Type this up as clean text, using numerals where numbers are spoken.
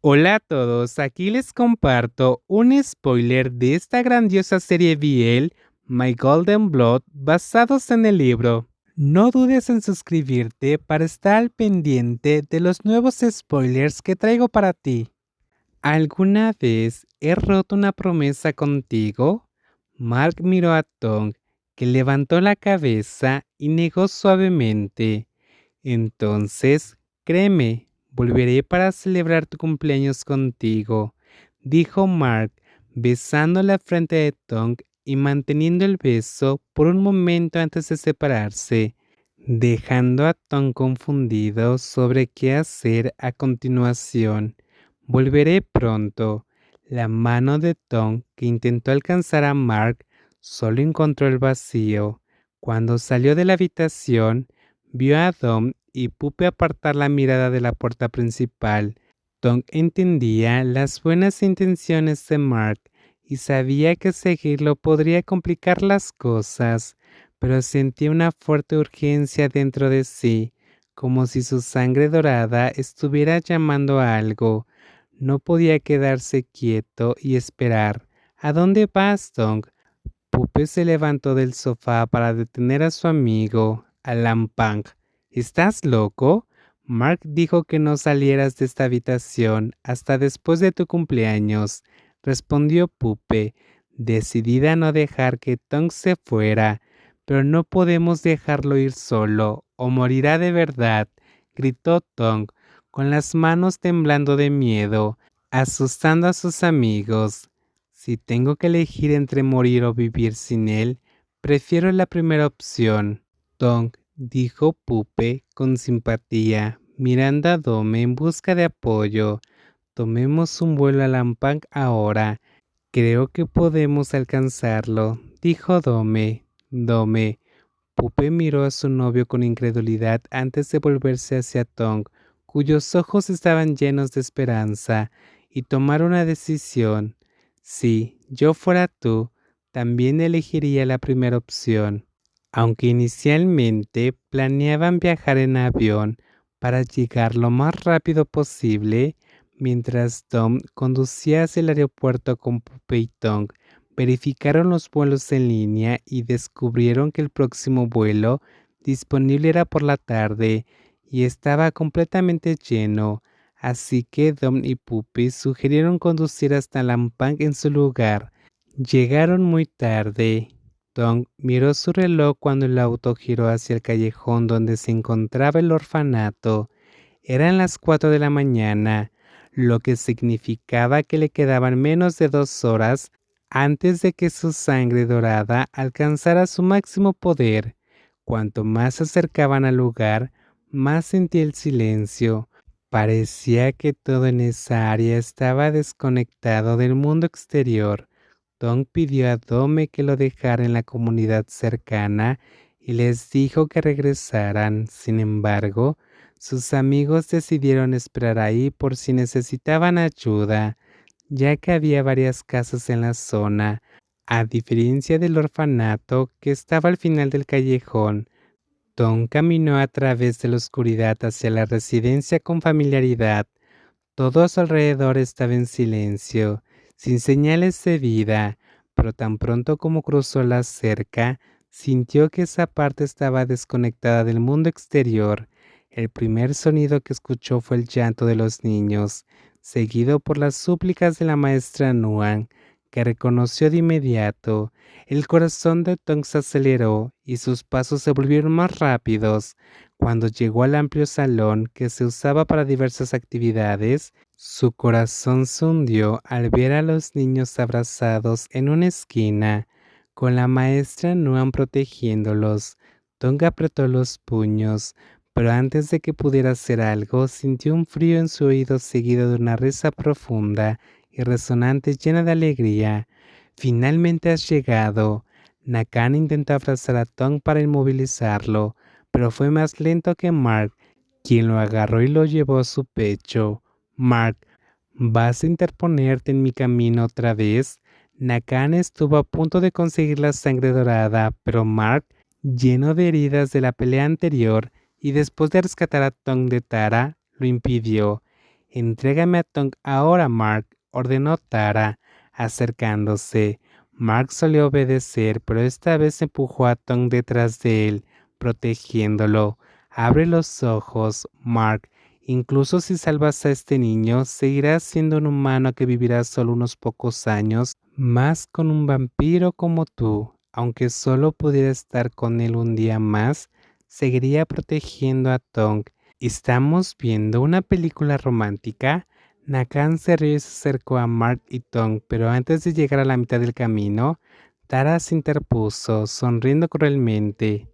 Hola a todos, aquí les comparto un spoiler de esta grandiosa serie BL, My Golden Blood, basados en el libro. No dudes en suscribirte para estar al pendiente de los nuevos spoilers que traigo para ti. ¿Alguna vez he roto una promesa contigo? Mark miró a Tong, que levantó la cabeza y negó suavemente. Entonces, créeme, volveré para celebrar tu cumpleaños contigo, dijo Mark, besando la frente de Tong y manteniendo el beso por un momento antes de separarse, dejando a Tong confundido sobre qué hacer a continuación. Volveré pronto. La mano de Tong, que intentó alcanzar a Mark, solo encontró el vacío. Cuando salió de la habitación, vio a Dom y Pupe apartar la mirada de la puerta principal. Tong entendía las buenas intenciones de Mark y sabía que seguirlo podría complicar las cosas, pero sentía una fuerte urgencia dentro de sí, como si su sangre dorada estuviera llamando a algo. No podía quedarse quieto y esperar. ¿A dónde vas, Tong? Pupe se levantó del sofá para detener a su amigo, Alan Pang. ¿Estás loco? Mark dijo que no salieras de esta habitación hasta después de tu cumpleaños, respondió Pupe, decidida a no dejar que Tong se fuera. Pero no podemos dejarlo ir solo, o morirá de verdad, gritó Tong, con las manos temblando de miedo, asustando a sus amigos. Si tengo que elegir entre morir o vivir sin él, prefiero la primera opción. Tong, dijo Pupe con simpatía, mirando a Dome en busca de apoyo. Tomemos un vuelo a Lampang ahora. Creo que podemos alcanzarlo, dijo Dome. Dome. Pupe miró a su novio con incredulidad antes de volverse hacia Tong, cuyos ojos estaban llenos de esperanza, y tomar una decisión. Si yo fuera tú, también elegiría la primera opción. Aunque inicialmente planeaban viajar en avión para llegar lo más rápido posible, mientras Tom conducía hacia el aeropuerto con Pupe y Tong, verificaron los vuelos en línea y descubrieron que el próximo vuelo disponible era por la tarde y estaba completamente lleno, así que Dom y Puppy sugirieron conducir hasta Lampang en su lugar. Llegaron muy tarde. Dom miró su reloj cuando el auto giró hacia el callejón donde se encontraba el orfanato. Eran las 4 de la mañana, lo que significaba que le quedaban menos de 2 horas antes de que su sangre dorada alcanzara su máximo poder. Cuanto más se acercaban al lugar, más sentía el silencio. Parecía que todo en esa área estaba desconectado del mundo exterior. Tom pidió a Dome que lo dejara en la comunidad cercana y les dijo que regresaran. Sin embargo, sus amigos decidieron esperar ahí por si necesitaban ayuda, ya que había varias casas en la zona, a diferencia del orfanato que estaba al final del callejón. Tom caminó a través de la oscuridad hacia la residencia con familiaridad. Todo a su alrededor estaba en silencio, sin señales de vida, pero tan pronto como cruzó la cerca, sintió que esa parte estaba desconectada del mundo exterior. El primer sonido que escuchó fue el llanto de los niños, seguido por las súplicas de la maestra Nuan, que reconoció de inmediato. El corazón de Tong se aceleró y sus pasos se volvieron más rápidos. Cuando llegó al amplio salón que se usaba para diversas actividades, su corazón se hundió al ver a los niños abrazados en una esquina, con la maestra Nuan protegiéndolos. Tonga apretó los puños, pero antes de que pudiera hacer algo, sintió un frío en su oído seguido de una risa profunda y resonante llena de alegría. Finalmente has llegado. Nakan intentó abrazar a Tong para inmovilizarlo, pero fue más lento que Mark, quien lo agarró y lo llevó a su pecho. Mark, ¿vas a interponerte en mi camino otra vez? Nakan estuvo a punto de conseguir la sangre dorada, pero Mark, lleno de heridas de la pelea anterior y después de rescatar a Tong de Tara, lo impidió. Entrégame a Tong ahora, Mark, ordenó Tara, acercándose. Mark solía obedecer, pero esta vez empujó a Tong detrás de él, protegiéndolo. Abre los ojos, Mark. Incluso si salvas a este niño, seguirás siendo un humano que vivirá solo unos pocos años más con un vampiro como tú. Aunque solo pudiera estar con él un día más, seguiría protegiendo a Tong. ¿Estamos viendo una película romántica? Nakan se rió y se acercó a Mark y Tong, pero antes de llegar a la mitad del camino, Tara se interpuso, sonriendo cruelmente.